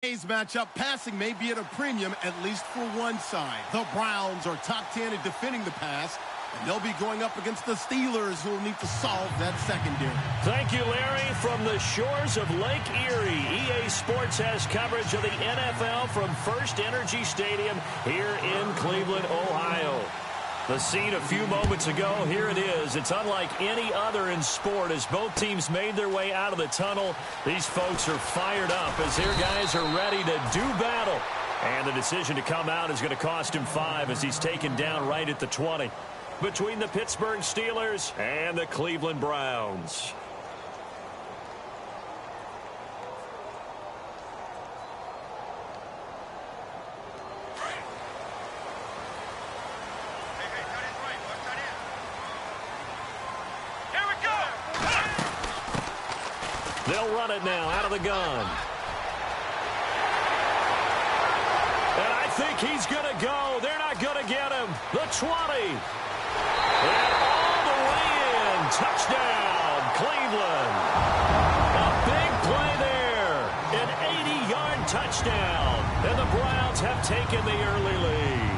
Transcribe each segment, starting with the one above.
Today's matchup, passing may be at a premium, at least for one side. The Browns are top 10 at defending the pass, and they'll be going up against the Steelers, who will need to solve that secondary. Thank you, Larry. From the shores of Lake Erie, EA Sports has coverage of the NFL from First Energy Stadium here in Cleveland, Ohio. The scene a few moments ago, here it is. It's unlike any other in sport as both teams made their way out of the tunnel. These folks are fired up as their guys are ready to do battle. And the decision to come out is going to cost him 5 as he's taken down right at the 20. Between the Pittsburgh Steelers and the Cleveland Browns. They'll run it now out of the gun. And I think he's going to go. They're not going to get him. The 20. And all the way in. Touchdown, Cleveland. A big play there. An 80-yard touchdown. And the Browns have taken the early lead.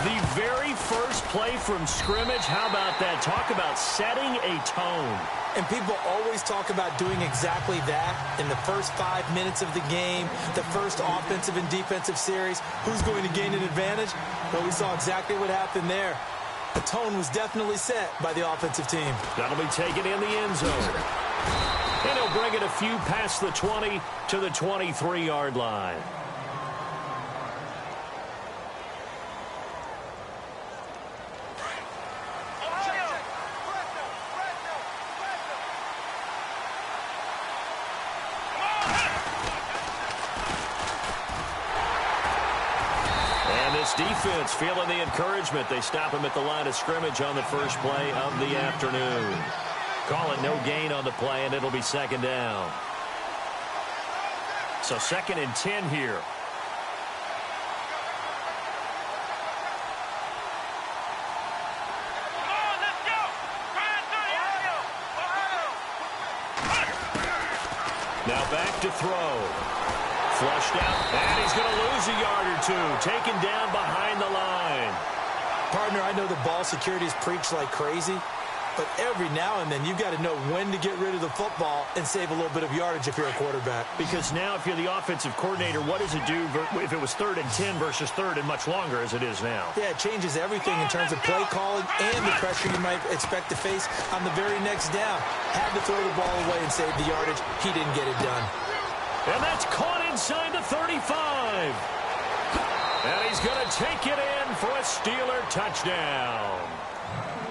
The very first play from scrimmage, how about that? Talk about setting a tone. And people always talk about doing exactly that in the first 5 minutes of the game, the first offensive and defensive series. Who's going to gain an advantage? Well, we saw exactly what happened there. The tone was definitely set by the offensive team. That'll be taken in the end zone. And he'll bring it a few past the 20 to the 23-yard line. Defense feeling the encouragement. They stop him at the line of scrimmage on the first play of the afternoon. Call it no gain on the play, and it'll be second down. So 2nd and 10 here. Now back to throw. Flushed out, and he's going to lose a yard or two. Taken down behind the line. Partner, I know the ball security is preached like crazy, but every now and then you've got to know when to get rid of the football and save a little bit of yardage if you're a quarterback. Because now if you're the offensive coordinator, what does it do if it was 3rd and 10 versus 3rd and much longer as it is now? Yeah, it changes everything in terms of play calling and the pressure you might expect to face on the very next down. Had to throw the ball away and save the yardage. He didn't get it done. And that's caught inside the 35. And he's going to take it in for a Steeler touchdown.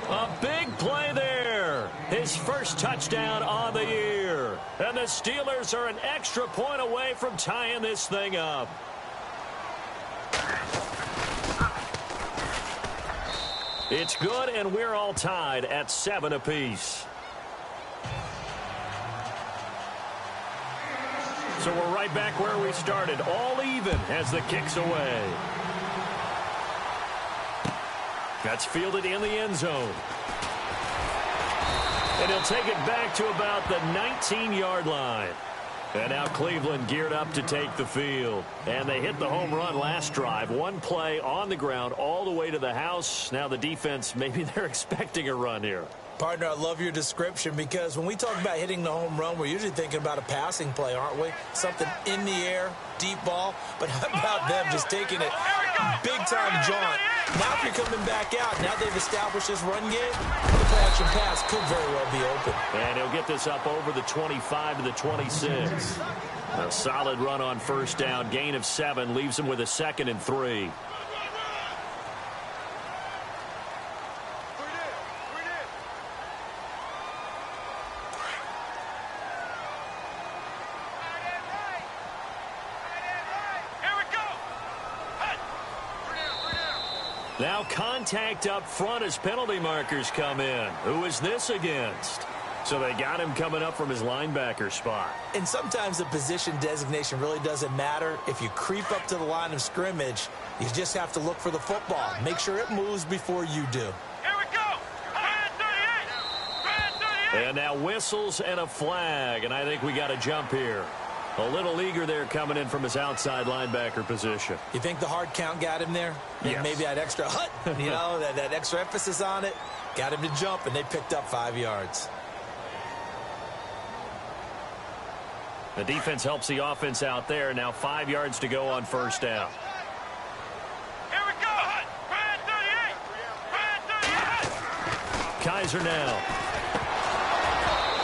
A big play there. His first touchdown on the year. And the Steelers are an extra point away from tying this thing up. It's good, and we're all tied at 7 apiece. So we're right back where we started, all even as the kick's away. That's fielded in the end zone. And he'll take it back to about the 19-yard line. And now Cleveland geared up to take the field. And they hit the home run last drive. One play on the ground all the way to the house. Now the defense, maybe they're expecting a run here. Partner, I love your description because when we talk about hitting the home run, we're usually thinking about a passing play, aren't we? Something in the air, deep ball. But how about them just taking it big-time jaunt? Now if you're coming back out, now they've established this run game, the play-action pass could very well be open. And he'll get this up over the 25 to the 26. A solid run on first down. Gain of 7 leaves him with a 2nd and 3. Now contact up front as penalty markers come in. Who is this against? So they got him coming up from his linebacker spot. And sometimes the position designation really doesn't matter. If you creep up to the line of scrimmage, you just have to look for the football. Make sure it moves before you do. Here we go. Red 38. And now whistles and a flag. And I think we got a jump here. A little eager there coming in from his outside linebacker position. You think the hard count got him there? Yes. Maybe that extra that extra emphasis on it got him to jump, and they picked up 5 yards. The defense helps the offense out there. Now 5 yards to go on first down. Here we go. Brand 38. Brand 38. Kaiser now.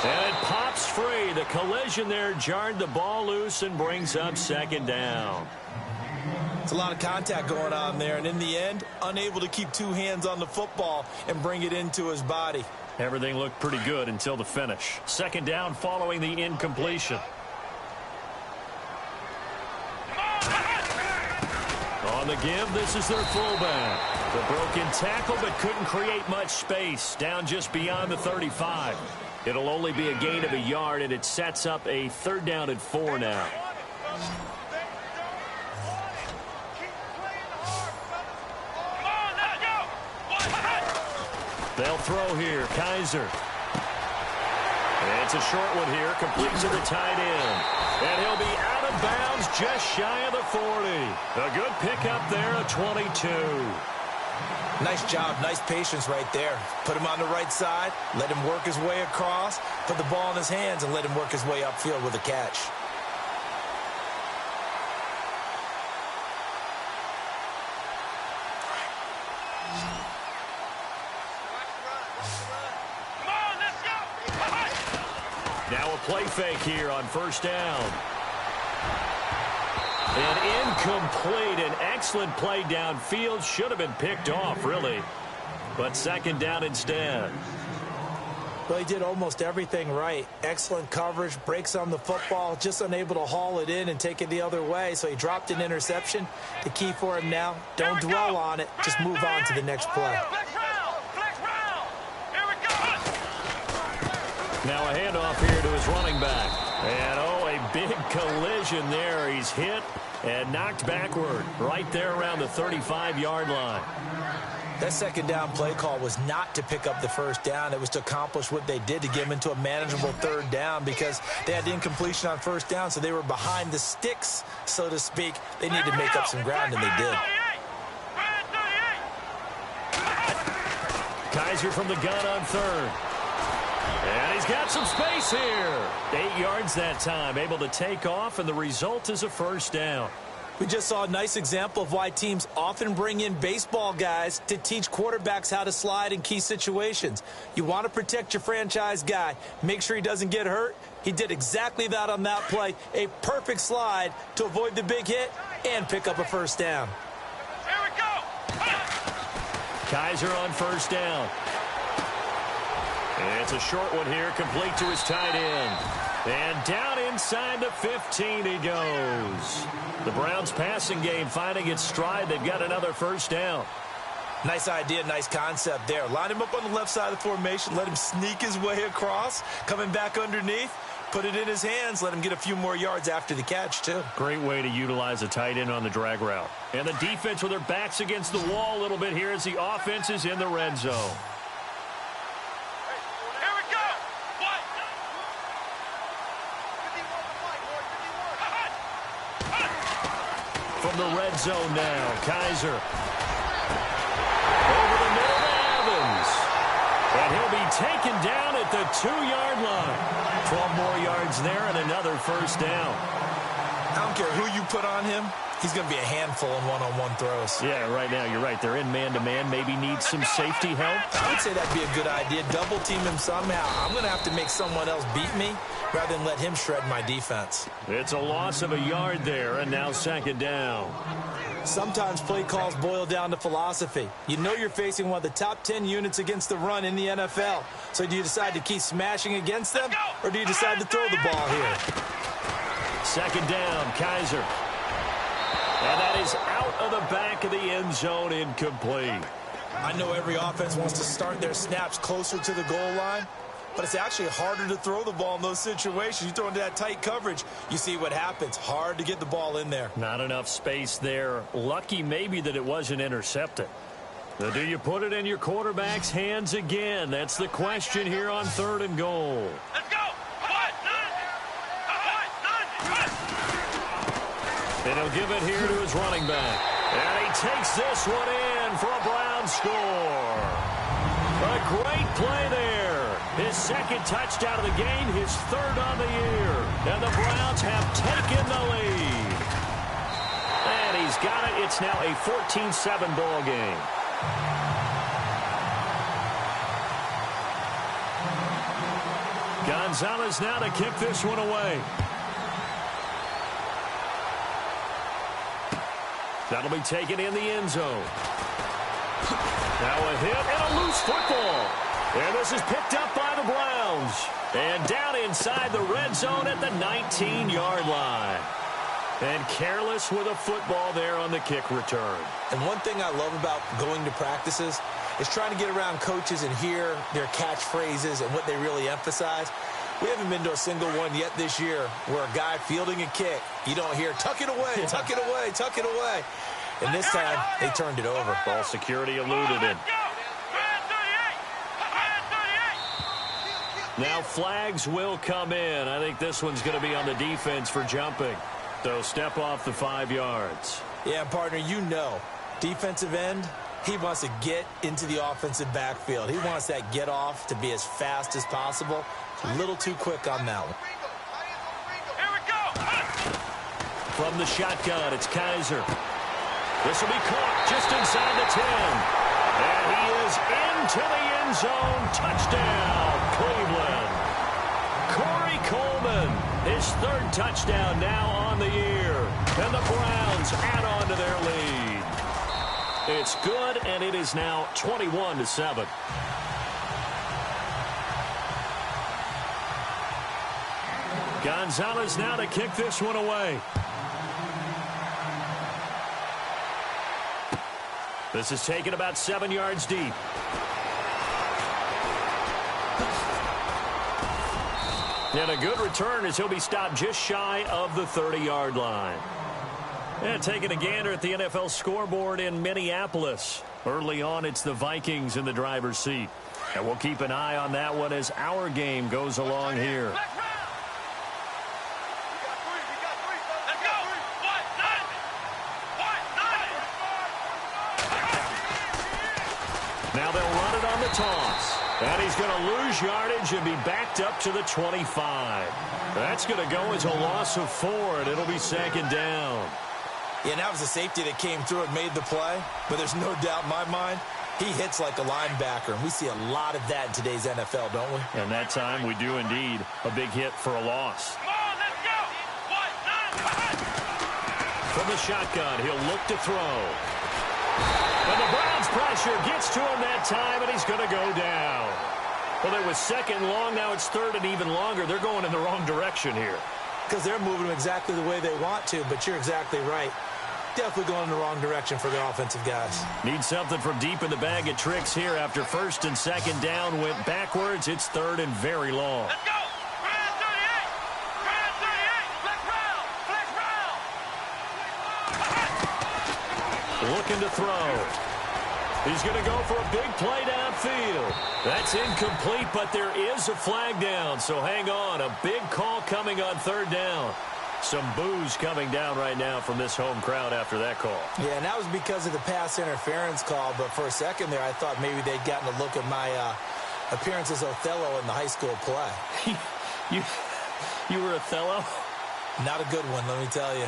And it pops free. The collision there jarred the ball loose and brings up second down. It's a lot of contact going on there, and in the end, unable to keep 2 hands on the football and bring it into his body. Everything looked pretty good until the finish. Second down following the incompletion. On the give, this is their fullback. The broken tackle, but couldn't create much space. Down just beyond the 35. It'll only be a gain of a yard, and it sets up a 3rd down and 4 now. They'll throw here. Kaiser. And it's a short one here, complete to the tight end. And he'll be out of bounds just shy of the 40. A good pickup there, a 22. Nice job, nice patience right there. Put him on the right side, let him work his way across, put the ball in his hands, and let him work his way upfield with a catch. Now a play fake here on first down. And incomplete. An excellent play downfield. Should have been picked off, really. But second down instead. Well, he did almost everything right. Excellent coverage, breaks on the football, just unable to haul it in and take it the other way. So he dropped an interception. The key for him now, don't dwell on it. Just move on to the next play. Now a handoff here to his running back. And, oh, a big collision there. He's hit and knocked backward right there around the 35-yard line. That second down play call was not to pick up the first down. It was to accomplish what they did to get him into a manageable 3rd down because they had the incompletion on first down, so they were behind the sticks, so to speak. They needed to make up some ground, and they did. Kaiser from the gun on 3rd. And he's got some space here. 8 yards that time, able to take off, and the result is a first down. We just saw a nice example of why teams often bring in baseball guys to teach quarterbacks how to slide in key situations. You want to protect your franchise guy. Make sure he doesn't get hurt. He did exactly that on that play. A perfect slide to avoid the big hit and pick up a first down. Here we go. Kaiser on first down. And it's a short one here, complete to his tight end. And down inside the 15 he goes. The Browns passing game finding its stride. They've got another first down. Nice idea, nice concept there. Line him up on the left side of the formation. Let him sneak his way across. Coming back underneath. Put it in his hands. Let him get a few more yards after the catch, too. Great way to utilize a tight end on the drag route. And the defense with their backs against the wall a little bit here as the offense is in the red zone. From the red zone now, Kaiser. Over the middle to Evans. And he'll be taken down at the 2-yard line. 12 more yards there and another first down. I don't care who you put on him. He's going to be a handful in one-on-one throws. Yeah, right now, you're right. They're in man-to-man. Maybe need some safety help. I would say that'd be a good idea. Double team him somehow. I'm going to have to make someone else beat me rather than let him shred my defense. It's a loss of a yard there, and now second down. Sometimes play calls boil down to philosophy. You know you're facing one of the top 10 units against the run in the NFL. So do you decide to keep smashing against them, or do you decide to throw the ball here? Second down, Kaiser. And that is out of the back of the end zone, incomplete. I know every offense wants to start their snaps closer to the goal line, but it's actually harder to throw the ball in those situations. You throw into that tight coverage, you see what happens. Hard to get the ball in there. Not enough space there. Lucky maybe that it wasn't intercepted. Now, do you put it in your quarterback's hands again? That's the question here on 3rd and goal. Let's go. Come on. And he'll give it here to his running back. And he takes this one in for a Browns score. A great play there. His second touchdown of the game, his third on the year. And the Browns have taken the lead. And he's got it. It's now a 14-7 ball game. Gonzalez now to kick this one away. That'll be taken in the end zone. Now a hit and a loose football. And this is picked up by the Browns. And down inside the red zone at the 19-yard line. And careless with a football there on the kick return. And one thing I love about going to practices is trying to get around coaches and hear their catchphrases and what they really emphasize. We haven't been to a single one yet this year where a guy fielding a kick, you don't hear, tuck it away, tuck it away, tuck it away. And this time, they turned it over. Ball security eluded it. Now flags will come in. I think this one's going to be on the defense for jumping. So step off the 5 yards. Yeah, partner, you know, defensive end, he wants to get into the offensive backfield. He wants that get off to be as fast as possible. A little too quick on that one. Here we go. From the shotgun, it's Kaiser. This will be caught just inside the 10. And he is into the end zone. Touchdown, Cleveland. Corey Coleman, his third touchdown now on the year. And the Browns add on to their lead. It's good, and it is now 21-7. Gonzalez now to kick this one away. This is taken about 7 yards deep. And a good return as he'll be stopped just shy of the 30-yard line. And taking a gander at the NFL scoreboard in Minneapolis. Early on, it's the Vikings in the driver's seat. And we'll keep an eye on that one as our game goes along here. Now they'll run it on the toss. And he's going to lose yardage and be backed up to the 25. That's going to go as a loss of 4, and it'll be second down. Yeah, and that was a safety that came through and made the play. But there's no doubt in my mind, he hits like a linebacker. And we see a lot of that in today's NFL, don't we? And that time we do indeed. A big hit for a loss. Come on, let's go. 1, 9. From the shotgun, he'll look to throw. And the Browns pressure gets to him that time, and he's going to go down. Well, it was second long. Now it's third and even longer. They're going in the wrong direction here. Because they're moving exactly the way they want to, but you're exactly right. Definitely going in the wrong direction for the offensive guys. Need something from deep in the bag of tricks here after first and second down went backwards. It's third and very long. Let's go. Brand 38. Brand 38. Flex round. Flex round. Looking to throw. He's going to go for a big play downfield. That's incomplete, but there is a flag down, so hang on. A big call coming on third down. Some boos coming down right now from this home crowd after that call. Yeah, and that was because of the pass interference call, but for a second there I thought maybe they'd gotten a look at my appearance as Othello in the high school play. You were Othello? Not a good one, let me tell you.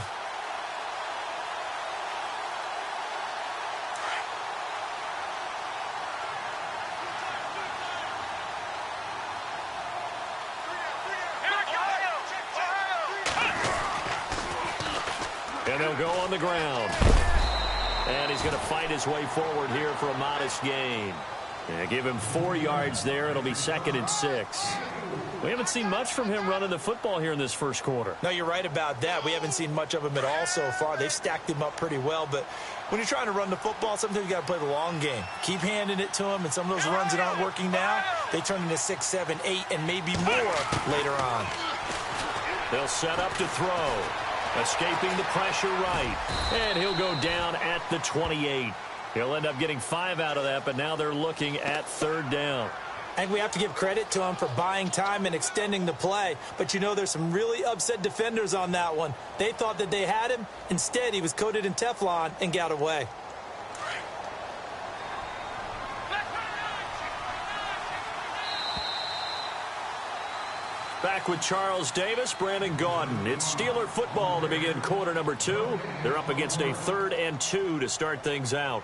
And they'll go on the ground. And he's going to fight his way forward here for a modest gain. Yeah, give him 4 yards there. It'll be second and 6. We haven't seen much from him running the football here in this first quarter. No, you're right about that. We haven't seen much of him at all so far. They've stacked him up pretty well. But when you're trying to run the football, sometimes you got to play the long game. Keep handing it to him. And some of those runs that aren't working now, they turn into 6, 7, 8, and maybe more later on. They'll set up to throw. Escaping the pressure right. And he'll go down at the 28. He'll end up getting 5 out of that, but now they're looking at third down. I think we have to give credit to him for buying time and extending the play. But, you know, there's some really upset defenders on that one. They thought that they had him. Instead, he was coated in Teflon and got away. Back with Charles Davis, Brandon Gaudin. It's Steeler football to begin quarter number 2. They're up against a 3rd and 2 to start things out.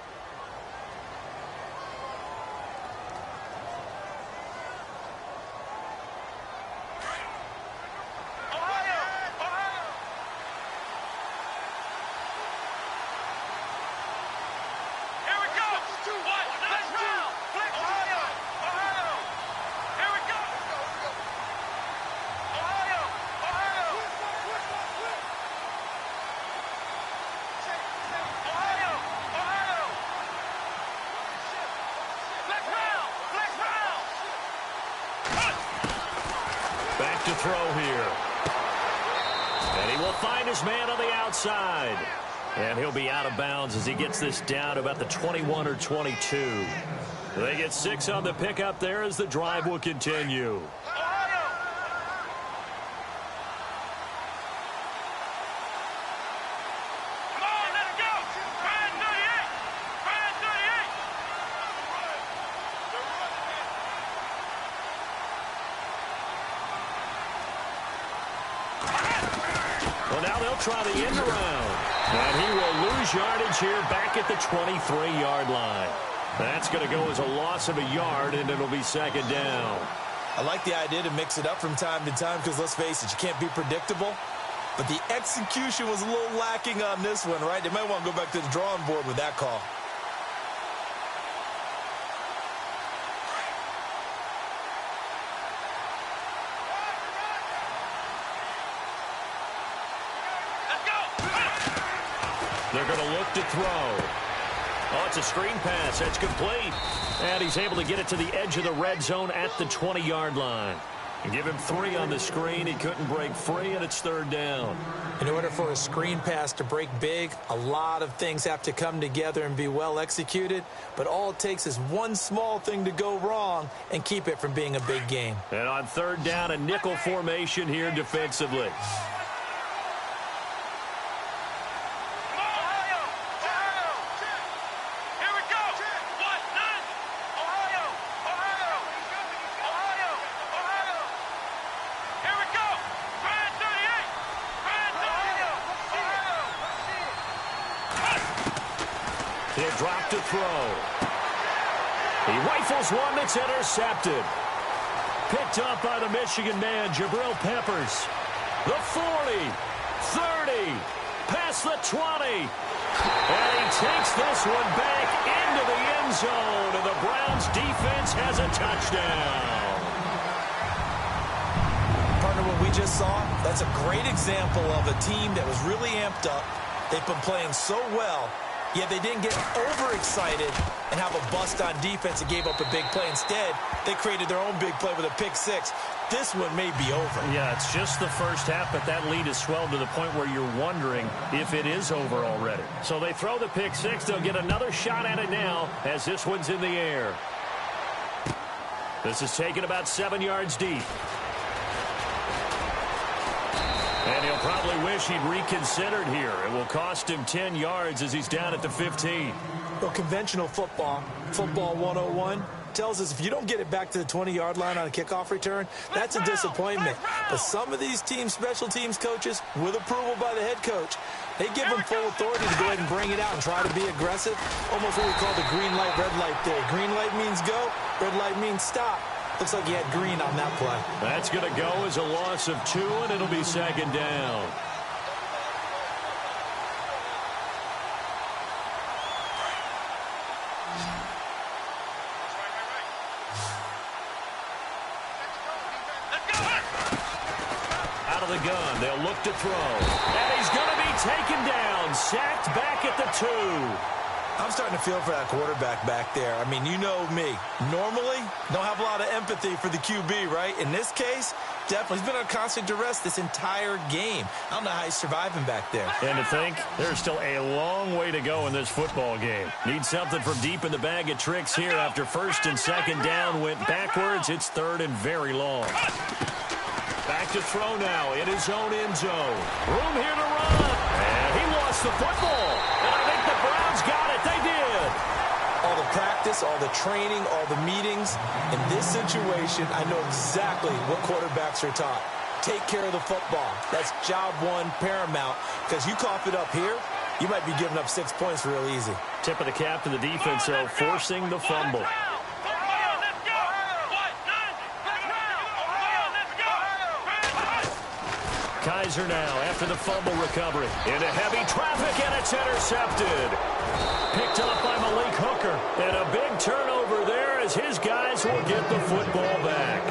To throw here. And he will find his man on the outside. And he'll be out of bounds as he gets this down to about the 21 or 22. They get 6 on the pickup there as the drive will continue. Try the end around. And he will lose yardage here back at the 23-yard line. That's going to go as a loss of a yard, and it'll be 2nd down. I like the idea to mix it up from time to time because, let's face it, you can't be predictable. But the execution was a little lacking on this one, right? They might want to go back to the drawing board with that call. They're going to look to throw. Oh, it's a screen pass. That's complete. And he's able to get it to the edge of the red zone at the 20-yard line. And give him 3 on the screen. He couldn't break free, and it's 3rd down. In order for a screen pass to break big, a lot of things have to come together and be well executed. But all it takes is one small thing to go wrong and keep it from being a big game. And on 3rd down, a nickel formation here defensively. He'll drop to throw. He rifles one that's intercepted. Picked up by the Michigan man, Jabril Peppers. The 40, 30, past the 20. And he takes this one back into the end zone, and the Browns defense has a touchdown. Partner, what we just saw, that's a great example of a team that was really amped up. They've been playing so well. Yet they didn't get overexcited and have a bust on defense and gave up a big play. Instead, they created their own big play with a pick-6. This one may be over. Yeah, it's just the first half, but that lead has swelled to the point where you're wondering if it is over already. So they throw the pick-6. They'll get another shot at it now as this one's in the air. This is taken about 7 yards deep. And he'll probably wish he'd reconsidered here. It will cost him 10 yards as he's down at the 15. Well, conventional football 101, tells us if you don't get it back to the 20-yard line on a kickoff return, that's a disappointment. But some of these teams, special teams coaches, with approval by the head coach, they give them full authority to go ahead and bring it out and try to be aggressive. Almost what we call the green light, red light day. Green light means go, red light means stop. Looks like he had green on that play. That's going to go as a loss of 2, and it'll be 2nd down. Out of the gun, they'll look to throw. And he's going to be taken down, sacked back at the 2. I'm starting to feel for that quarterback back there. I mean, you know me. Normally, don't have a lot of empathy for the QB, right? In this case, Definitely. He's been on constant duress this entire game. I don't know how he's surviving back there. And to think, there's still a long way to go in this football game. Need something from deep in the bag of tricks here. After first and second down went backwards, it's third and very long. Back to throw now in his own end zone. Room here to run. And he lost the football. And I think the Browns got it. They did. All the practice, all the training, all the meetings. In this situation, I know exactly what quarterbacks are taught. Take care of the football. That's job one, paramount. Because you cough it up here, you might be giving up 6 points real easy. Tip of the cap to the defense, though, forcing the fumble. Kaiser now after the fumble recovery. Into heavy traffic, and it's intercepted. Picked up by Malik Hooker. And a big turnover there as his guys will get the football back.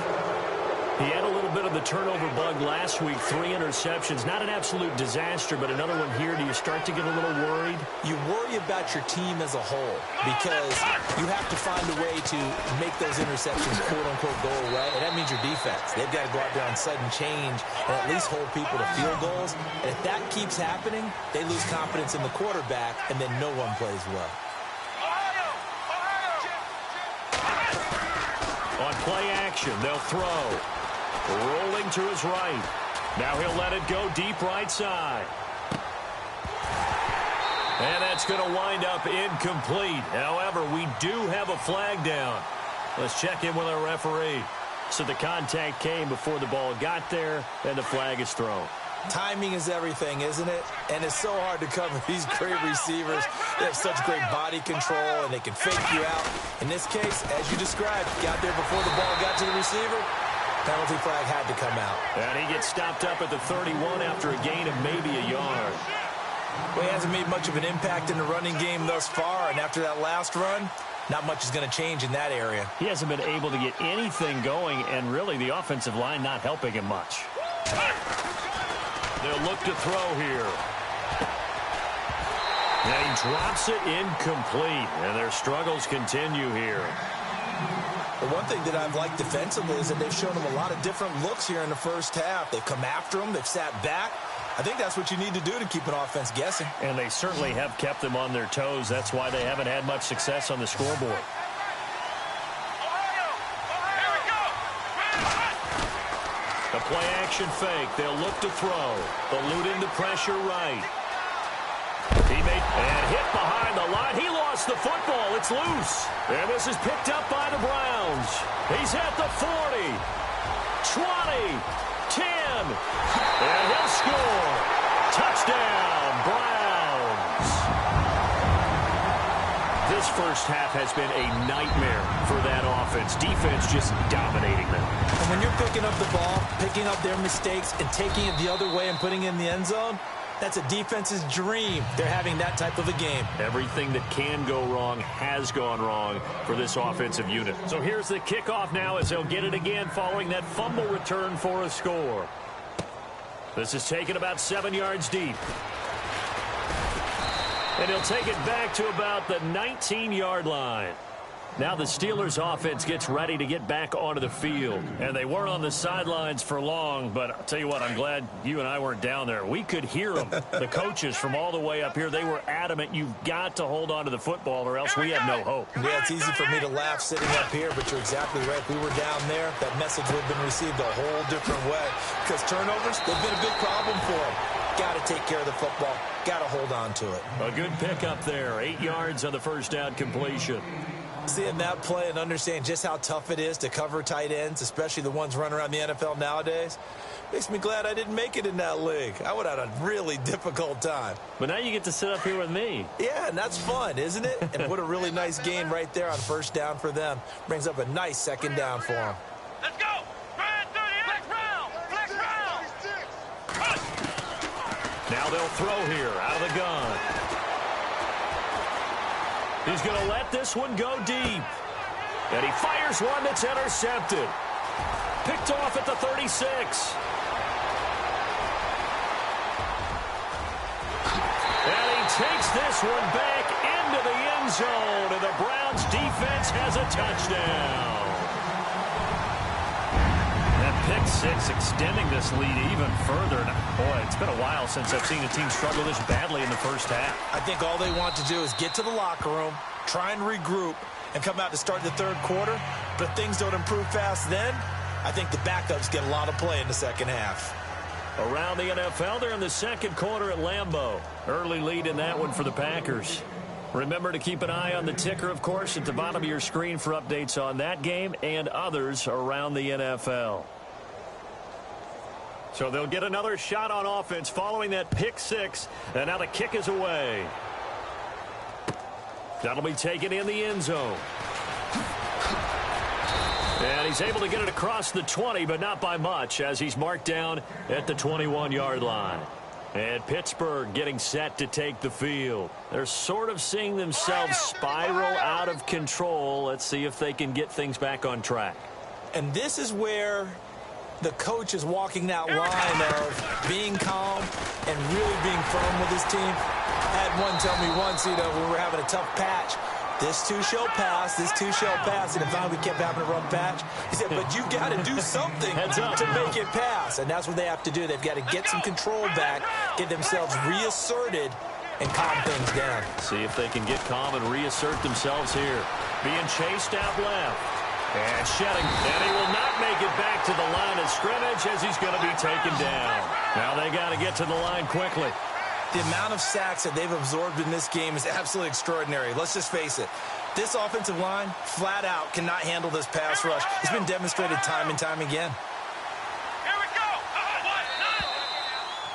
He had a little bit of the turnover bug last week. 3 interceptions. Not an absolute disaster, but another one here. Do you start to get a little worried? You worry about your team as a whole because you have to find a way to make those interceptions, quote-unquote, go away. And that means your defense. They've got to go out there on sudden change and at least hold people to field goals. And if that keeps happening, they lose confidence in the quarterback, and then no one plays well. On play action, they'll throw. Rolling to his right. Now he'll let it go deep right side. And that's going to wind up incomplete. However, we do have a flag down. Let's check in with our referee. So the contact came before the ball got there, and the flag is thrown. Timing is everything, isn't it? And it's so hard to cover these great receivers. They have such great body control, and they can fake you out. In this case, as you described, got there before the ball got to the receiver. Penalty flag had to come out. And he gets stopped up at the 31 after a gain of maybe a yard. Well, he hasn't made much of an impact in the running game thus far, and after that last run, not much is going to change in that area. He hasn't been able to get anything going, and really the offensive line not helping him much. They'll look to throw here. And he drops it incomplete, and their struggles continue here. The one thing that I've liked defensively is that they've shown him a lot of different looks here in the first half. They've come after him. They've sat back. I think that's what you need to do to keep an offense guessing. And they certainly have kept them on their toes. That's why they haven't had much success on the scoreboard. The play action fake. They'll look to throw. Eluding the pressure right. And hit behind the line. He lost the football. It's loose. And this is picked up by the Browns. He's at the 40, 20, 10. And he'll score. Touchdown, Browns. This first half has been a nightmare for that offense. Defense just dominating them. And when you're picking up the ball, picking up their mistakes, and taking it the other way and putting it in the end zone, that's a defense's dream. They're having that type of a game. Everything that can go wrong has gone wrong for this offensive unit. So here's the kickoff now as they'll get it again following that fumble return for a score. This is taken about 7 yards deep. And he'll take it back to about the 19-yard line. Now the Steelers offense gets ready to get back onto the field. And they weren't on the sidelines for long, but I'll tell you what, I'm glad you and I weren't down there. We could hear them. The coaches from all the way up here, they were adamant, you've got to hold on to the football or else we have no hope. Yeah, it's easy for me to laugh sitting up here, but you're exactly right. If we were down there, that message would have been received a whole different way. Because turnovers, they've been a big problem for them. Got to take care of the football. Got to hold on to it. A good pickup there. 8 yards on the first down completion. Seeing that play and understand just how tough it is to cover tight ends, especially the ones running around the NFL nowadays, makes me glad I didn't make it in that league. I would have had a really difficult time. But now you get to sit up here with me. Yeah, and that's fun, isn't it? And what a really nice game right there on first down for them. Brings up a nice second down for them. Let's go! Flex round! Now they'll throw here out of the gun. He's going to let this one go deep. And he fires one that's intercepted. Picked off at the 36. And he takes this one back into the end zone. And the Browns defense has a touchdown. That pick six, extending this lead even further. Boy, it's been a while since I've seen a team struggle this badly in the first half. I think all they want to do is get to the locker room, try and regroup, and come out to start the third quarter. But if things don't improve fast then, I think the backups get a lot of play in the second half. Around the NFL, they're in the second quarter at Lambeau. Early lead in that one for the Packers. Remember to keep an eye on the ticker, of course, at the bottom of your screen for updates on that game and others around the NFL. So they'll get another shot on offense following that pick six, and now the kick is away. That'll be taken in the end zone. And he's able to get it across the 20, but not by much, as he's marked down at the 21-yard line. And Pittsburgh getting set to take the field. They're sort of seeing themselves spiral out of control. Let's see if they can get things back on track. And this is where the coach is walking that line of being calm and really being firm with his team. I had one tell me once, when we were having a tough patch, this too shall pass, this too shall pass. And finally we kept having a rough patch. He said, but you got to do something to make it pass. And that's what they have to do. They've got to get some control back, get themselves reasserted, and calm things down. See if they can get calm and reassert themselves here. Being chased out left. And shedding. And he will not make it back to the line of scrimmage as he's going to be taken down. Now they got to get to the line quickly. The amount of sacks that they've absorbed in this game is absolutely extraordinary. Let's just face it. This offensive line, flat out, cannot handle this pass rush. It's been demonstrated time and time again. Here we go.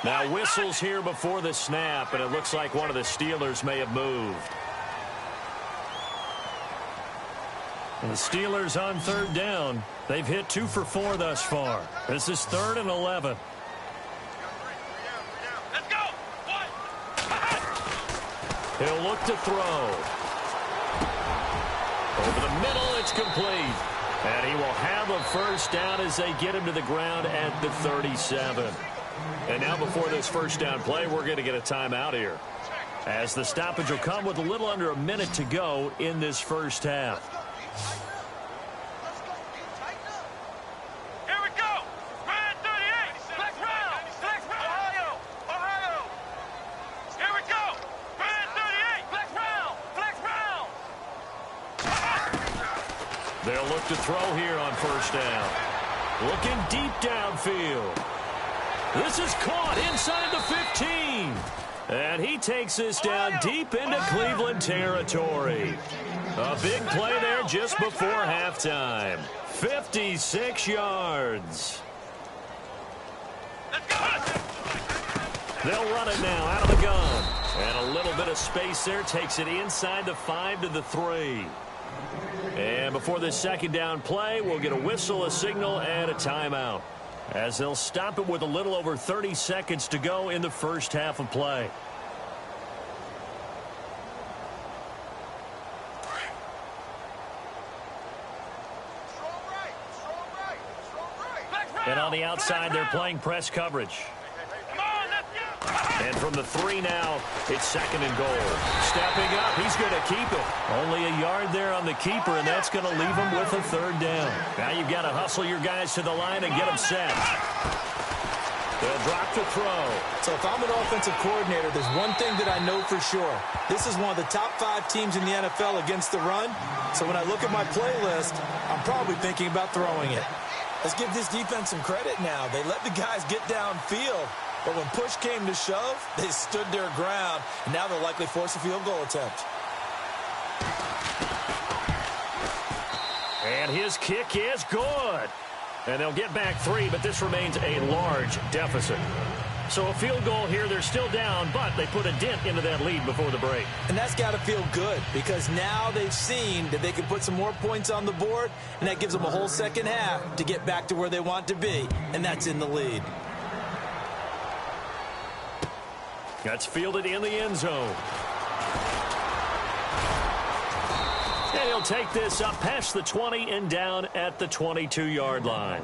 Now whistles here before the snap, and it looks like one of the Steelers may have moved. And the Steelers on third down. They've hit 2 for 4 thus far. This is 3rd and 11. Let's go. He'll look to throw. Over the middle, it's complete. And he will have a first down as they get him to the ground at the 37. And now before this first down play, we're going to get a timeout here, as the stoppage will come with a little under a minute to go in this first half. Here we go. Red 38. Flex round. Flex round. Ohio. Here we go. Red 38. Flex round. Flex round. They'll look to throw here on first down. Looking deep downfield. This is caught inside the 15. And he takes this down deep into Cleveland territory. A big play there just before halftime. 56 yards. They'll run it now out of the gun. And a little bit of space there takes it inside the 5 to the 3. And before this second down play, we'll get a whistle, a signal, and a timeout, as they'll stop it with a little over 30 seconds to go in the first half of play. And on the outside, they're playing press coverage. And from the 3 now, it's 2nd and goal. Stepping up, he's going to keep it. Only a yard there on the keeper, and that's going to leave him with a 3rd down. Now you've got to hustle your guys to the line and get them set. They'll drop to throw. So if I'm an offensive coordinator, there's one thing that I know for sure. This is one of the top 5 teams in the NFL against the run. So when I look at my playlist, I'm probably thinking about throwing it. Let's give this defense some credit now. They let the guys get downfield. But when push came to shove, they stood their ground, and now they'll likely force a field goal attempt. And his kick is good. And they'll get back 3, but this remains a large deficit. So a field goal here, they're still down, but they put a dent into that lead before the break. And that's got to feel good, because now they've seen that they can put some more points on the board, and that gives them a whole second half to get back to where they want to be, and that's in the lead. That's fielded in the end zone. And he'll take this up past the 20 and down at the 22-yard line.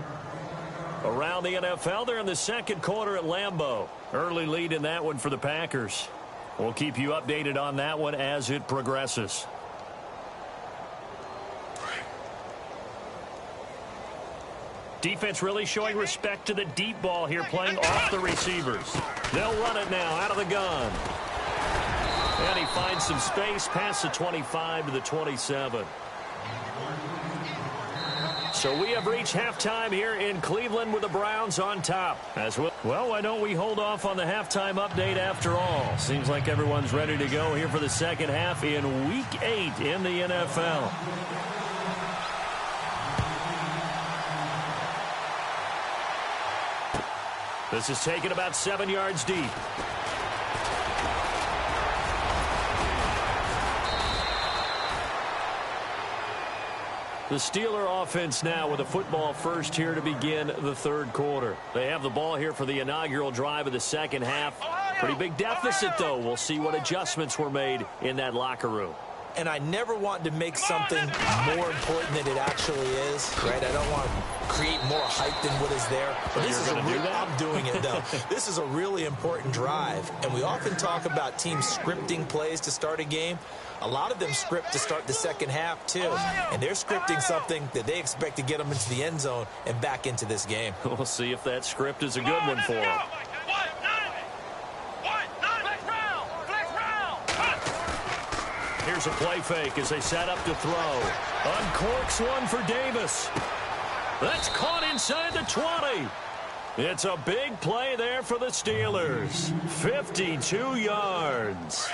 Around the NFL, they're in the second quarter at Lambeau. Early lead in that one for the Packers. We'll keep you updated on that one as it progresses. Defense really showing respect to the deep ball here, playing off the receivers. They'll run it now out of the gun. And he finds some space past the 25 to the 27. So we have reached halftime here in Cleveland with the Browns on top. As well, why don't we hold off on the halftime update after all? Seems like everyone's ready to go here for the second half in Week 8 in the NFL. This is taken about 7 yards deep. The Steeler offense now with a football first here to begin the third quarter. They have the ball here for the inaugural drive of the second half. Pretty big deficit, though. We'll see what adjustments were made in that locker room. And I never want to make something more important than it actually is, right? I don't want to create more hype than what is there. But this is I'm doing it, though. This is a really important drive. And we often talk about teams scripting plays to start a game. A lot of them script to start the second half, too. And they're scripting something that they expect to get them into the end zone and back into this game. We'll see if that script is a good one for them. Here's a play fake as they set up to throw. Uncorks one for Davis. That's caught inside the 20. It's a big play there for the Steelers. 52 yards.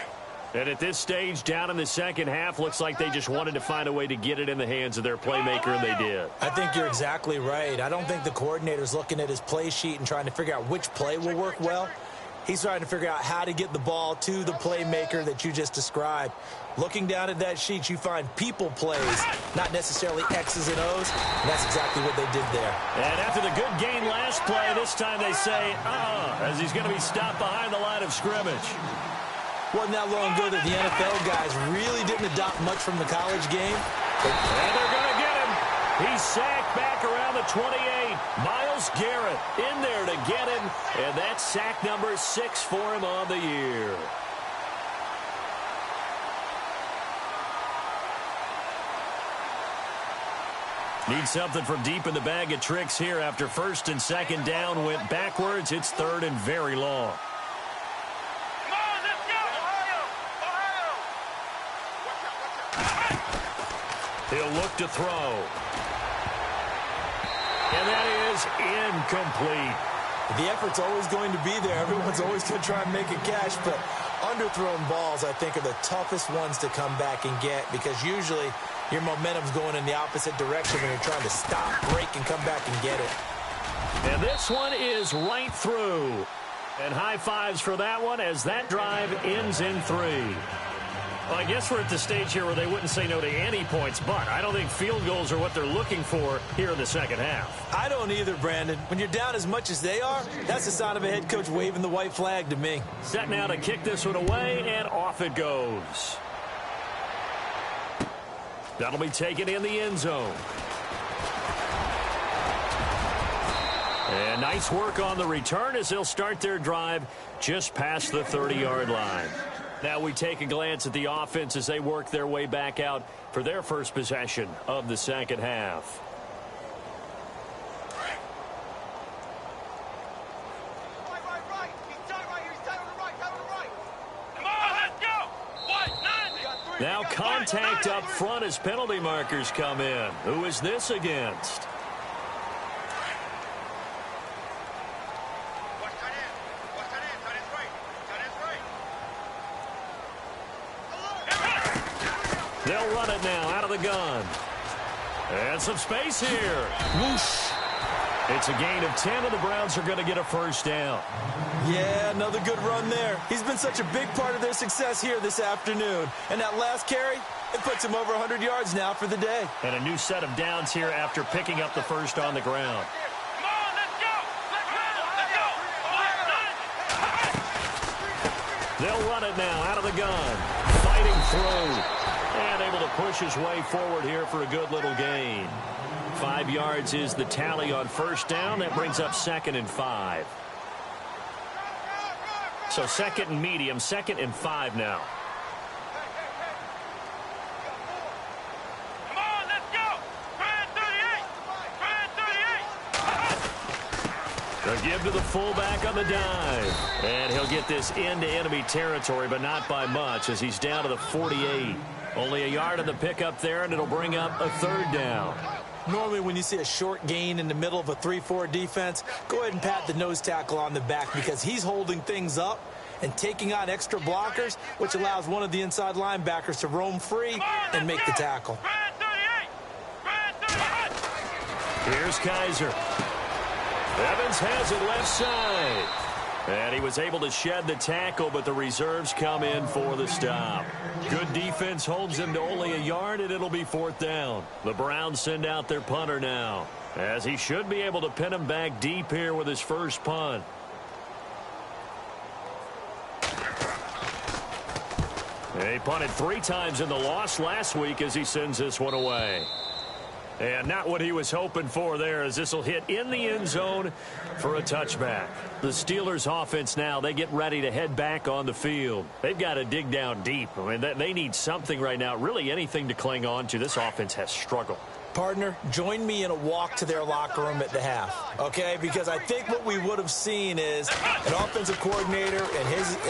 And at this stage, down in the second half, looks like they just wanted to find a way to get it in the hands of their playmaker, and they did. I think you're exactly right. I don't think the coordinator's looking at his play sheet and trying to figure out which play will work well. He's trying to figure out how to get the ball to the playmaker that you just described. Looking down at that sheet, you find people plays, not necessarily X's and O's. And that's exactly what they did there. And after the good gain last play, this time they say, as he's going to be stopped behind the line of scrimmage. Wasn't that long ago that the NFL guys really didn't adopt much from the college game. And they're going to get him. He's sacked back around the 28. Myles Garrett in there to get him. And that's sack number 6 for him on the year. Need something from deep in the bag of tricks here after first and second down went backwards. It's third and very long. He'll look to throw. And that is incomplete. The effort's always going to be there. Everyone's always going to try and make a catch, but underthrown balls, I think, are the toughest ones to come back and get because usually your momentum's going in the opposite direction when you're trying to stop, break, and come back and get it. And this one is right through. And high fives for that one as that drive ends in 3. Well, I guess we're at the stage here where they wouldn't say no to any points, but I don't think field goals are what they're looking for here in the second half. I don't either, Brandon. When you're down as much as they are, that's the sign of a head coach waving the white flag to me. Set now to kick this one away, and off it goes. That'll be taken in the end zone. And nice work on the return as they'll start their drive just past the 30-yard line. Now we take a glance at the offense as they work their way back out for their first possession of the second half. Now contact up front as penalty markers come in. Who is this against? They'll run it now out of the gun. And some space here. Whoosh. It's a gain of 10, and the Browns are going to get a first down. Yeah, another good run there. He's been such a big part of their success here this afternoon. And that last carry, it puts him over 100 yards now for the day. And a new set of downs here after picking up the first on the ground. Come on, let's go! Let's go! They'll run it now out of the gun. Fighting through. And able to push his way forward here for a good little gain. 5 yards is the tally on first down. That brings up 2nd and 5. So 2nd and medium, 2nd and 5 now. Come on, let's go! Brand 38! Brand 38! A give to the fullback on the dive. And he'll get this into enemy territory, but not by much as he's down to the 48. Only a yard on the pickup there, and it'll bring up a third down. Normally when you see a short gain in the middle of a 3-4 defense, go ahead and pat the nose tackle on the back because he's holding things up and taking on extra blockers, which allows one of the inside linebackers to roam free and make the tackle. Here's Kaiser. Evans has it left side. And he was able to shed the tackle, but the reserves come in for the stop. Good defense holds him to only a yard, and it'll be fourth down. The Browns send out their punter now, as he should be able to pin him back deep here with his first punt. He punted 3 times in the loss last week as he sends this one away. And not what he was hoping for there, as this will hit in the end zone for a touchback. The Steelers offense now, they get ready to head back on the field. They've got to dig down deep. I mean, they need something right now, really anything to cling on to. This offense has struggled. Partner, join me in a walk to their locker room at the half, okay? Because I think what we would have seen is an offensive coordinator and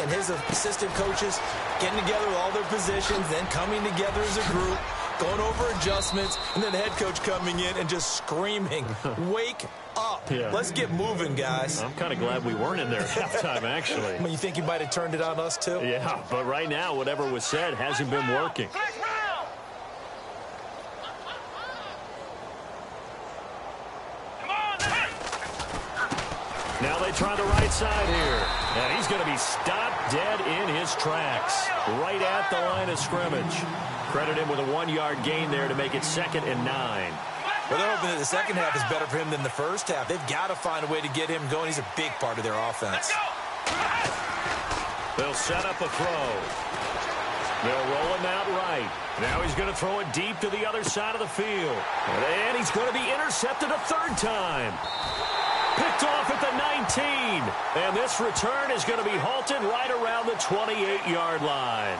his assistant coaches getting together with all their positions, then coming together as a group, going over adjustments, and then the head coach coming in and just screaming, wake up. Yeah. Let's get moving, guys. I'm kind of glad we weren't in there at halftime, actually. I mean, you think he might have turned it on us, too? Yeah, but right now, whatever was said hasn't been working. Now they try the right side here. And he's going to be stopped dead in his tracks, right at the line of scrimmage. Credit him with a 1-yard gain there to make it 2nd and 9. Well, they're hoping that the second half is better for him than the first half. They've got to find a way to get him going. He's a big part of their offense. They'll set up a throw. They'll roll him out right. Now he's going to throw it deep to the other side of the field. And he's going to be intercepted a third time. Picked off at the 19. And this return is going to be halted right around the 28-yard line.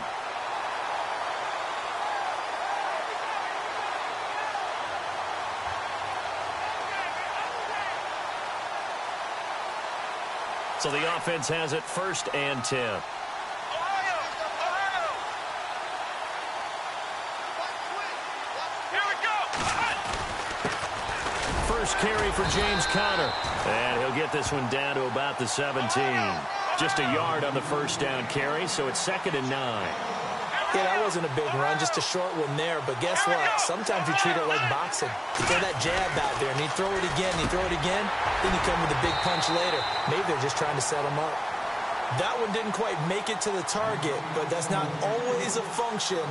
So the offense has it 1st and 10. First carry for James Conner. And he'll get this one down to about the 17. Just a yard on the first down carry, so it's 2nd and 9. Yeah, that wasn't a big run, just a short one there. But guess what? Sometimes you treat it like boxing. You throw that jab out there, and you throw it again, and you throw it again, then you come with a big punch later. Maybe they're just trying to set him up. That one didn't quite make it to the target, but that's not always a function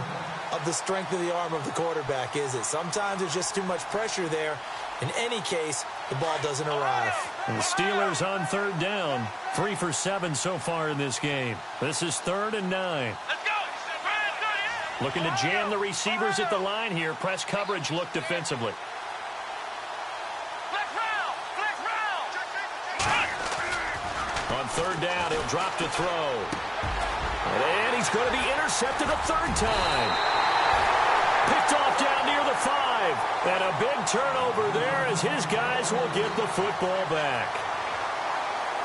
of the strength of the arm of the quarterback, is it? Sometimes there's just too much pressure there. In any case, the ball doesn't arrive. And the Steelers on 3rd down. 3 for 7 so far in this game. This is 3rd and 9. Looking to jam the receivers at the line here. Press coverage look defensively. On 3rd down, he'll drop to throw. And he's going to be intercepted a 3rd time. Picked off down near the 5. And a big turnover there as his guys will get the football back.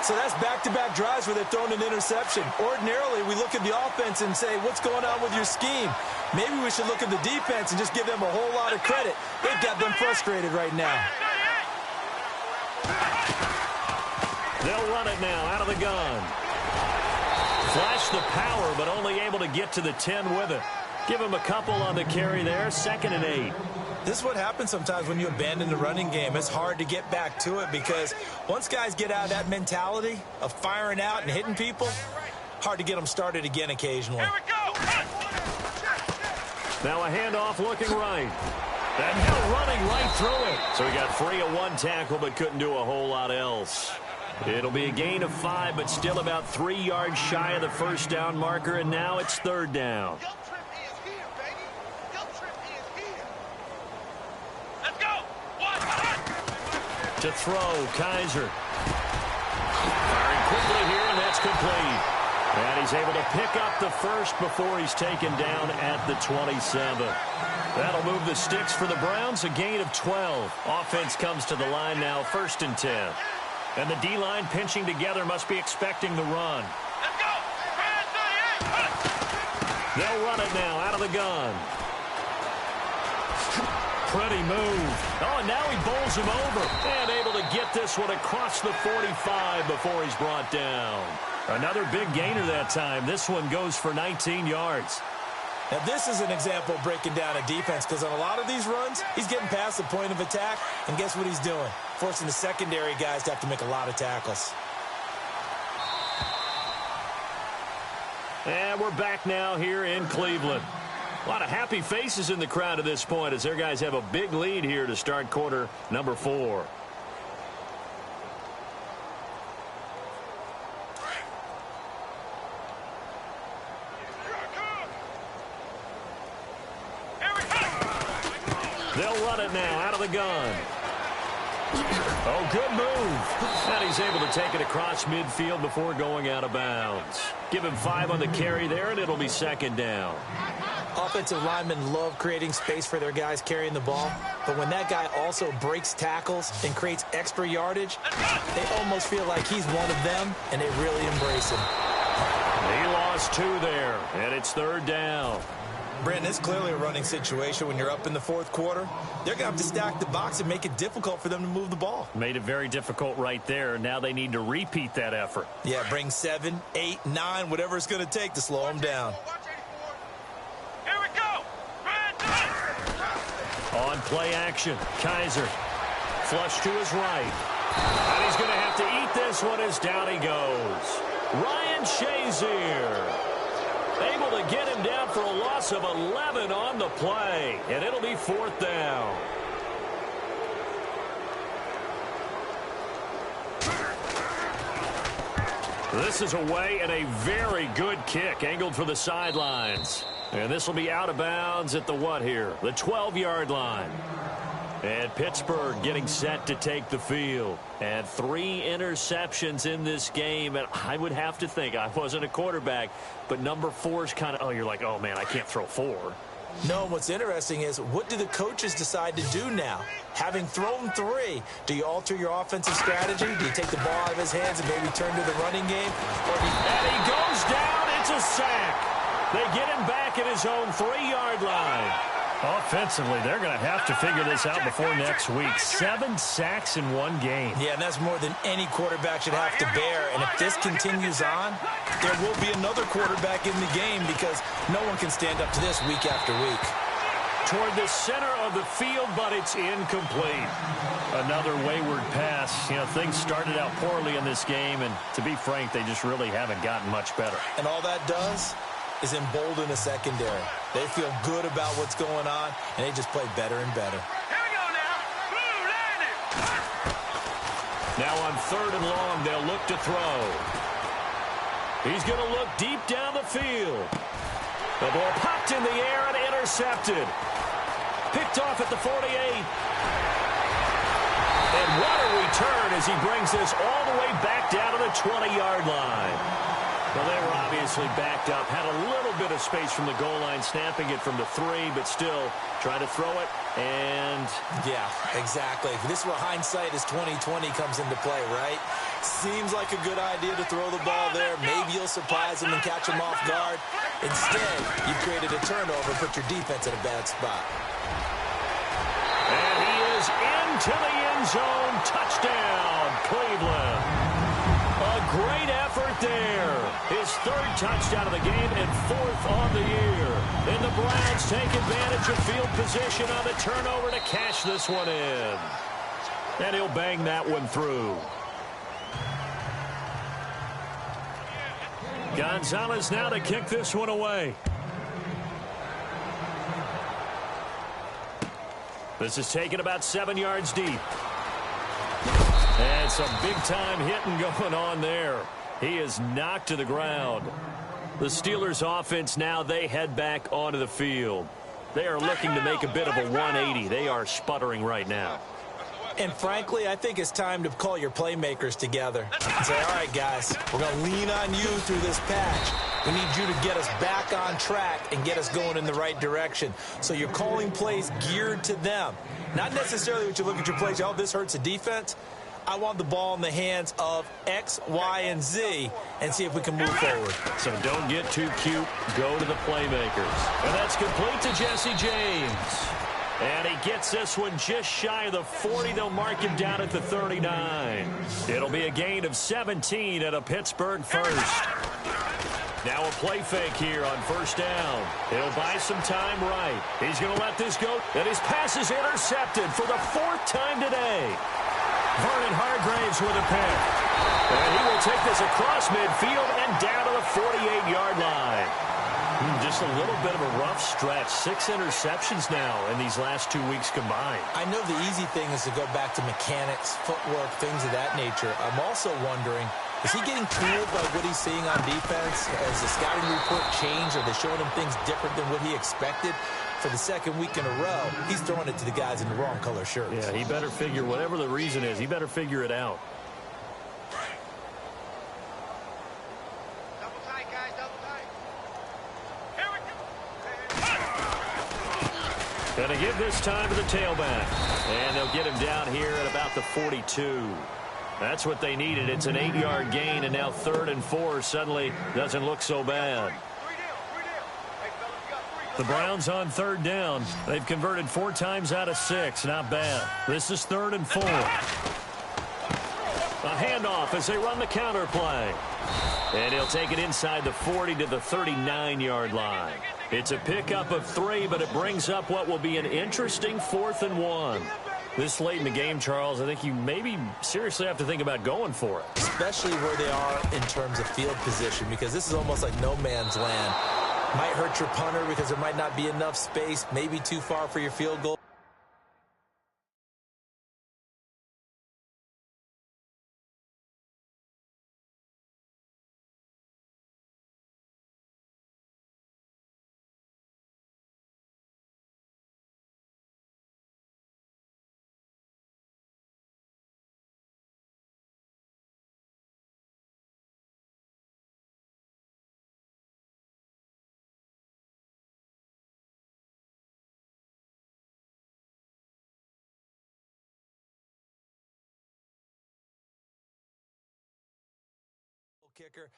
So that's back-to-back drives where they're throwing an interception. Ordinarily, we look at the offense and say, what's going on with your scheme? Maybe we should look at the defense and just give them a whole lot of credit. They've got them frustrated right now. They'll run it now out of the gun. Flash the power, but only able to get to the 10 with it. Give him a couple on the carry there, 2nd and 8. This is what happens sometimes when you abandon the running game. It's hard to get back to it because once guys get out of that mentality of firing out and hitting people, hard to get them started again occasionally. Now a handoff looking right. And now running right through it. So he got free of 1 tackle but couldn't do a whole lot else. It'll be a gain of 5, but still about 3 yards shy of the first down marker, and now it's 3rd down. To throw, Kaiser. Firing quickly here, and that's complete. And he's able to pick up the first before he's taken down at the 27. That'll move the sticks for the Browns, a gain of 12. Offense comes to the line now, 1st and 10. And the D-line pinching together must be expecting the run. Let's go. Brand 38. They'll run it now out of the gun. Pretty move. Oh, and now he bowls him over. And able to get this one across the 45 before he's brought down. Another big gainer that time. This one goes for 19 yards. Now, this is an example of breaking down a defense, because on a lot of these runs, he's getting past the point of attack, and guess what he's doing? Forcing the secondary guys to have to make a lot of tackles. And we're back now here in Cleveland. A lot of happy faces in the crowd at this point as their guys have a big lead here to start quarter number 4. They'll run it now out of the gun. Oh, good move. And he's able to take it across midfield before going out of bounds. Give him 5 on the carry there, and it'll be second down. Offensive linemen love creating space for their guys carrying the ball, but when that guy also breaks tackles and creates extra yardage, they almost feel like he's one of them, and they really embrace him. He lost 2 there, and it's third down. Brandon, it's clearly a running situation when you're up in the fourth quarter. They're going to have to stack the box and make it difficult for them to move the ball. Made it very difficult right there. Now they need to repeat that effort. Yeah, bring 7, 8, 9, whatever it's going to take to slow them down. Here we go. On play action, Kaiser. Flush to his right. And he's going to have to eat this one as down he goes. Ryan Shazier able to get him down for a loss of 11 on the play. And it'll be fourth down. This is away and a very good kick angled for the sidelines. And this will be out of bounds at the what here? The 12-yard line. And Pittsburgh getting set to take the field. And 3 interceptions in this game. And I would have to think, I wasn't a quarterback, but number 4 is kind of, oh, you're like, oh, man, I can't throw 4. No, what's interesting is, what do the coaches decide to do now? Having thrown 3, do you alter your offensive strategy? Do you take the ball out of his hands and maybe turn to the running game? And he goes down. It's a sack. They get him back at his own 3-yard line. Offensively, they're going to have to figure this out before next week. 7 sacks in 1 game. Yeah, and that's more than any quarterback should have to bear. And if this continues on, there will be another quarterback in the game, because no one can stand up to this week after week. Toward the center of the field, but it's incomplete. Another wayward pass. You know, things started out poorly in this game, and to be frank, they just really haven't gotten much better. And all that does is embolden the secondary. They feel good about what's going on, and they just play better and better. Here we go now. Blue landing. Now on 3rd and long, they'll look to throw. He's going to look deep down the field. The ball popped in the air and intercepted. Picked off at the 48. And what a return as he brings this all the way back down to the 20-yard line. Well, they were obviously backed up, had a little bit of space from the goal line, snapping it from the 3, but still trying to throw it, and... Yeah, exactly. This is where hindsight is 20/20 comes into play, right? Seems like a good idea to throw the ball there. Maybe you'll surprise him and catch him off guard. Instead, you created a turnover, put your defense in a bad spot. And he is into the end zone. Touchdown, Cleveland. A great effort there. His 3rd touchdown of the game and 4th on the year. And the Browns take advantage of field position on the turnover to cash this one in. And he'll bang that one through. Gonzalez now to kick this one away. This is taken about 7 yards deep. And some big-time hitting going on there. He is knocked to the ground. The Steelers' offense now, they head back onto the field. They are looking to make a bit of a 180. They are sputtering right now. And frankly, I think it's time to call your playmakers together and say, all right, guys, we're going to lean on you through this patch. We need you to get us back on track and get us going in the right direction. So you're calling plays geared to them. Not necessarily what you look at your plays, oh, this hurts the defense. I want the ball in the hands of X, Y, and Z and see if we can move forward. So don't get too cute. Go to the playmakers. And that's complete to Jesse James. And he gets this one just shy of the 40. They'll mark him down at the 39. It'll be a gain of 17 and a Pittsburgh first. Now a play fake here on first down. He'll buy some time right. He's going to let this go. And his pass is intercepted for the 4th time today. Vernon Hargraves with a pick. And he will take this across midfield and down to the 48-yard line. Just a little bit of a rough stretch. 6 interceptions now in these last 2 weeks combined. I know the easy thing is to go back to mechanics, footwork, things of that nature. I'm also wondering, is he getting fooled by what he's seeing on defense? Has the scouting report changed? Are they showing him things different than what he expected? For the 2nd week in a row, he's throwing it to the guys in the wrong color shirts. Yeah, he better figure, whatever the reason is, he better figure it out. Double tight, guys, double tight. Here we go. Going to give this time to the tailback. And they'll get him down here at about the 42. That's what they needed. It's an 8-yard gain, and now 3rd and 4 suddenly doesn't look so bad. The Browns on 3rd down. They've converted 4 times out of 6. Not bad. This is 3rd and 4. A handoff as they run the counter play. And he'll take it inside the 40 to the 39-yard line. It's a pickup of 3, but it brings up what will be an interesting 4th and 1. This late in the game, Charles, I think you maybe seriously have to think about going for it. Especially where they are in terms of field position, because this is almost like no man's land. Might hurt your punter because there might not be enough space, maybe too far for your field goal. Kicker.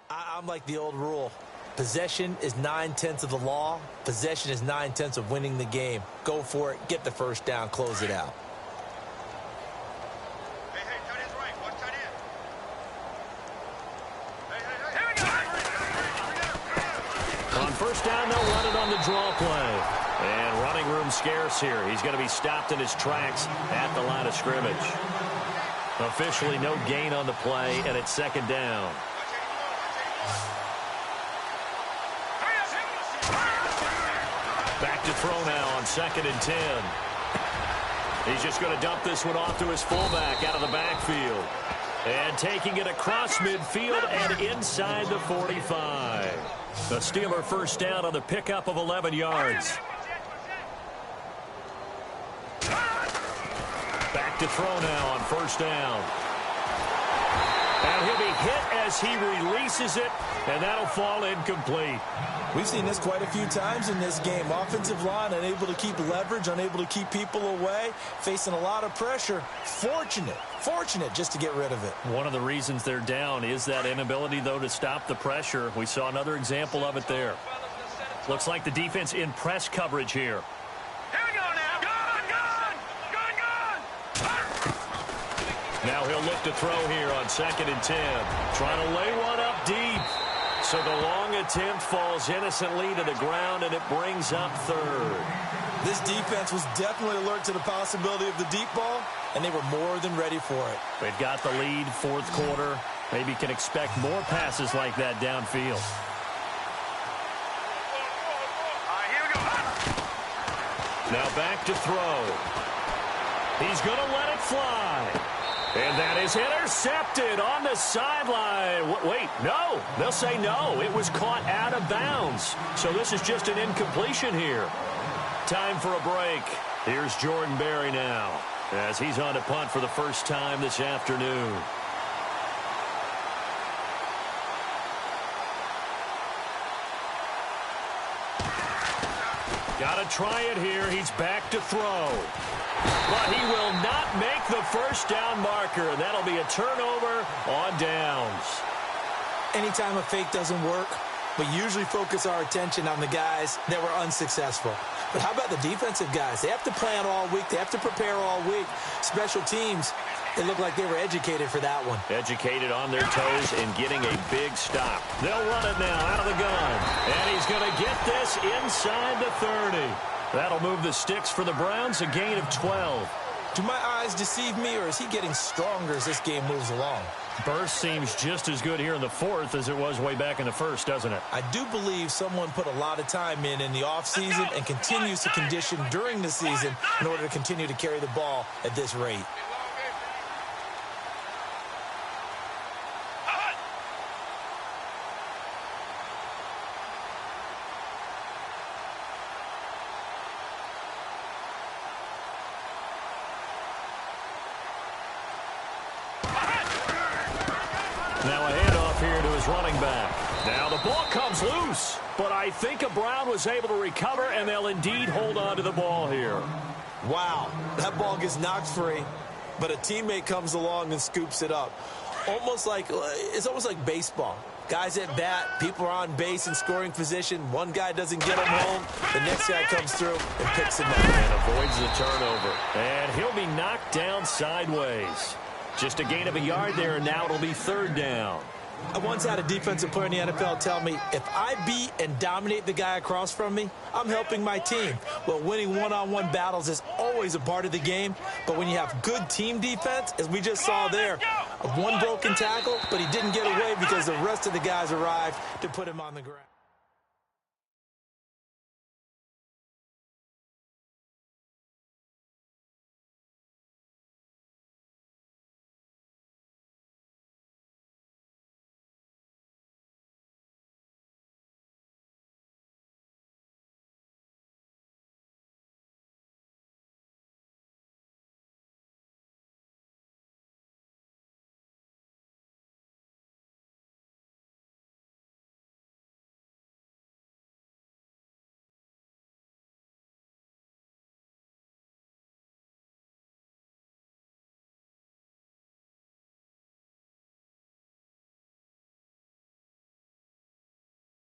I'm like the old rule. Possession is 9/10 of the law. Possession is 9/10 of winning the game. Go for it. Get the first down. Close it out. Hey, tight end's right. One tight end. Hey. Here we go. On first down, they'll run it on the draw play. And running room scarce here. He's going to be stopped in his tracks at the line of scrimmage. Officially no gain on the play, and it's 2nd down. Back to throw now on 2nd and 10. He's just going to dump this one off to his fullback out of the backfield. And taking it across midfield and inside the 45. The Steeler first down on the pickup of 11 yards. Back to throw now on first down. And he'll be hit as he releases it, and that'll fall incomplete. We've seen this quite a few times in this game. Offensive line unable to keep leverage, unable to keep people away, facing a lot of pressure. Fortunate just to get rid of it. One of the reasons they're down is that inability, though, to stop the pressure. We saw another example of it there. Looks like the defense in press coverage here. Here we go now. Now he'll look to throw here on 2nd and 10. Trying to lay one up deep. So the long attempt falls innocently to the ground, and it brings up 3rd. This defense was definitely alert to the possibility of the deep ball, and they were more than ready for it. They've got the lead, 4th quarter. Maybe can expect more passes like that downfield. Here we go. Now back to throw. He's going to let it fly. And that is intercepted on the sideline. Wait, no. They'll say no. It was caught out of bounds. So this is just an incompletion here. Time for a break. Here's Jordan Berry now as he's on to punt for the first time this afternoon. Got to try it here. He's back to throw. But he will not make the first down marker. That'll be a turnover on downs. Anytime a fake doesn't work, we usually focus our attention on the guys that were unsuccessful. But how about the defensive guys? They have to plan all week. They have to prepare all week. Special teams, it looked like they were educated for that one. Educated on their toes and getting a big stop. They'll run it now out of the gun. And he's going to get this inside the 30. That'll move the sticks for the Browns, a gain of 12. Do my eyes deceive me, or is he getting stronger as this game moves along? Burst seems just as good here in the fourth as it was way back in the first, doesn't it? I do believe someone put a lot of time in the offseason and continues to condition during the season in order to continue to carry the ball at this rate. Now a handoff here to his running back. Now the ball comes loose, but I think a Brown was able to recover, and they'll indeed hold on to the ball here. Wow, that ball gets knocked free, but a teammate comes along and scoops it up. It's almost like baseball. Guys at bat, people are on base in scoring position. One guy doesn't get him home. The next guy comes through and picks him up. And avoids the turnover. And he'll be knocked down sideways. Just a gain of a yard there, and now it'll be third down. I once had a defensive player in the NFL tell me, if I beat and dominate the guy across from me, I'm helping my team. Well, winning one-on-one battles is always a part of the game, but when you have good team defense, as we just saw there, one broken tackle, but he didn't get away because the rest of the guys arrived to put him on the ground.